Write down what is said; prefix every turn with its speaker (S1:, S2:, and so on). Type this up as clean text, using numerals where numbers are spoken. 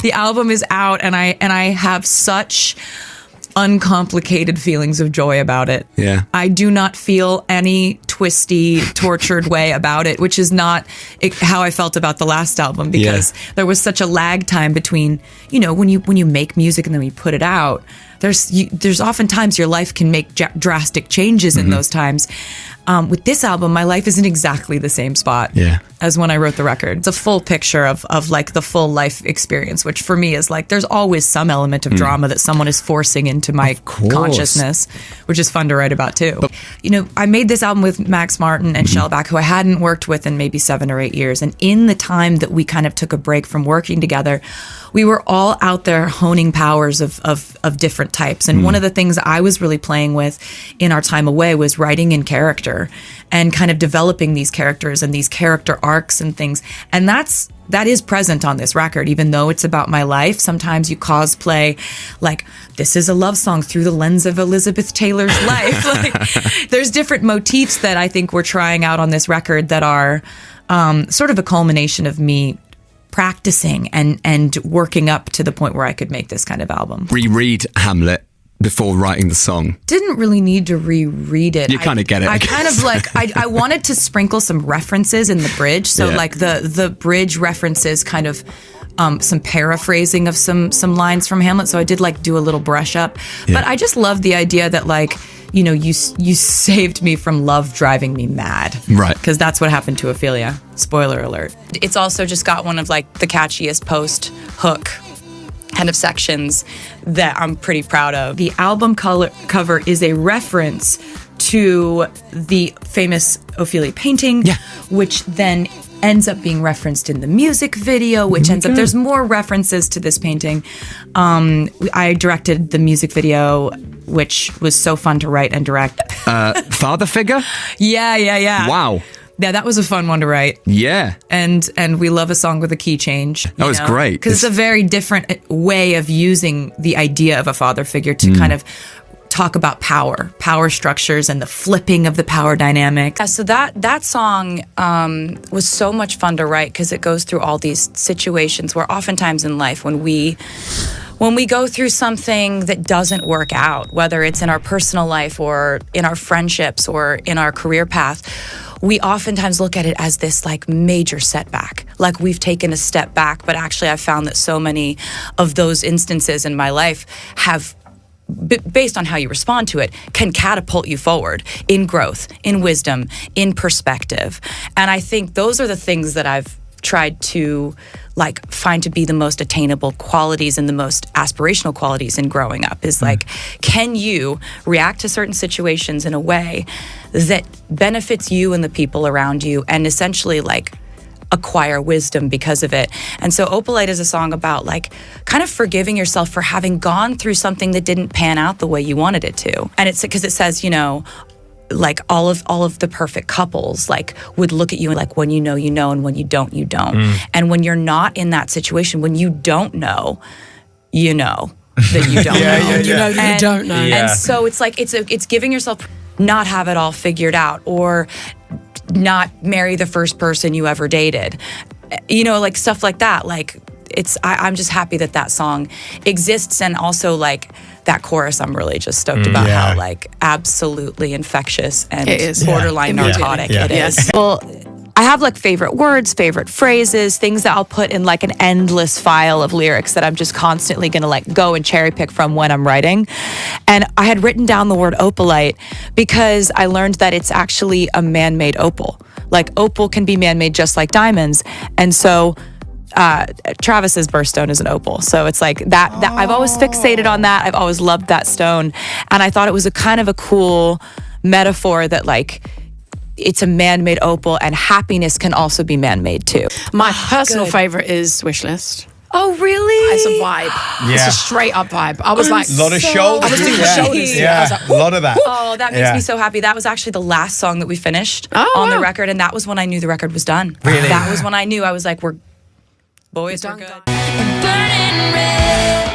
S1: The album is out, and I have such uncomplicated feelings of joy about it.
S2: Yeah.
S1: I do not feel any twisty, tortured way about it, which is not how I felt about the last album, because there was such a lag time between, you know, when you make music and then you put it out. There's oftentimes your life can make drastic changes in those times. With this album, my life is in exactly the same spot as when I wrote the record. It's a full picture of like the full life experience, which for me is like, there's always some element of drama that someone is forcing into my consciousness, which is fun to write about too. But, you know, I made this album with Max Martin and Shellback, who I hadn't worked with in maybe 7 or 8 years. And in the time that we kind of took a break from working together, we were all out there honing powers of different types. And one of the things I was really playing with in our time away was writing in character and kind of developing these characters and these character arcs and things. And that is present on this record, even though it's about my life. Sometimes you cosplay, like, this is a love song through the lens of Elizabeth Taylor's life. Like, there's different motifs that I think we're trying out on this record that are sort of a culmination of me practicing and working up to the point where I could make this kind of album.
S2: Reread Hamlet before writing the song.
S1: Didn't really need to reread it.
S2: You kind of get it.
S1: I kind of like, I wanted to sprinkle some references in the bridge. So like the bridge references kind of some paraphrasing of some lines from Hamlet. So I did like do a little brush up. But I just love the idea that, like, you know, you saved me from love driving me mad.
S2: Right.
S1: Because that's what happened to Ophelia. Spoiler alert. It's also just got one of like the catchiest post hook kind of sections that I'm pretty proud of. The album cover is a reference to the famous Ophelia painting, which then ends up being referenced in the music video, which ends up, there's more references to this painting. I directed the music video, which was so fun to write and direct.
S2: Father figure?
S1: Yeah.
S2: Wow.
S1: Yeah, that was a fun one to write.
S2: Yeah.
S1: And we love a song with a key change.
S2: That was great.
S1: Because it's a very different way of using the idea of a father figure to kind of talk about power structures and the flipping of the power dynamic. So that song was so much fun to write because it goes through all these situations where oftentimes in life when we go through something that doesn't work out, whether it's in our personal life or in our friendships or in our career path, we oftentimes look at it as this like major setback, like we've taken a step back. But actually I've found that so many of those instances in my life have, based on how you respond to it, can catapult you forward in growth, in wisdom, in perspective. And I think those are the things that I've tried to like find to be the most attainable qualities and the most aspirational qualities in growing up is like, can you react to certain situations in a way that benefits you and the people around you and essentially like acquire wisdom because of it. And so Opalite is a song about like kind of forgiving yourself for having gone through something that didn't pan out the way you wanted it to. And it's because it says, you know, like all of the perfect couples like would look at you and like when you know, and when you don't, you don't. And when you're not in that situation, when you don't know, you know that you don't know.
S3: You know that you don't know.
S1: And so it's like it's giving yourself not have it all figured out or not marry the first person you ever dated. You know, like stuff like that. Like I'm just happy that song exists, and also like that chorus I'm really just stoked about how like absolutely infectious and borderline narcotic it is. Well, I have like favorite words, favorite phrases, things that I'll put in like an endless file of lyrics that I'm just constantly gonna like go and cherry pick from when I'm writing. And I had written down the word opalite because I learned that it's actually a man-made opal. Like opal can be man-made just like diamonds. And so Travis's birthstone is an opal. So it's like that I've always fixated on that. I've always loved that stone. And I thought it was a kind of a cool metaphor that like it's a man-made opal and happiness can also be man-made too.
S3: My personal favorite is Wishlist.
S1: Oh, really?
S3: It's a vibe. It's a straight up vibe. I was like,
S4: a lot of shoulders.
S3: I was doing shoulders.
S4: Yeah,
S3: I was like,
S4: a lot of that.
S1: Oh, that makes me so happy. That was actually the last song that we finished on the record, and that was when I knew the record was done.
S4: Really?
S1: That was when I knew I was like, we're good.
S3: Done.
S1: And burning red.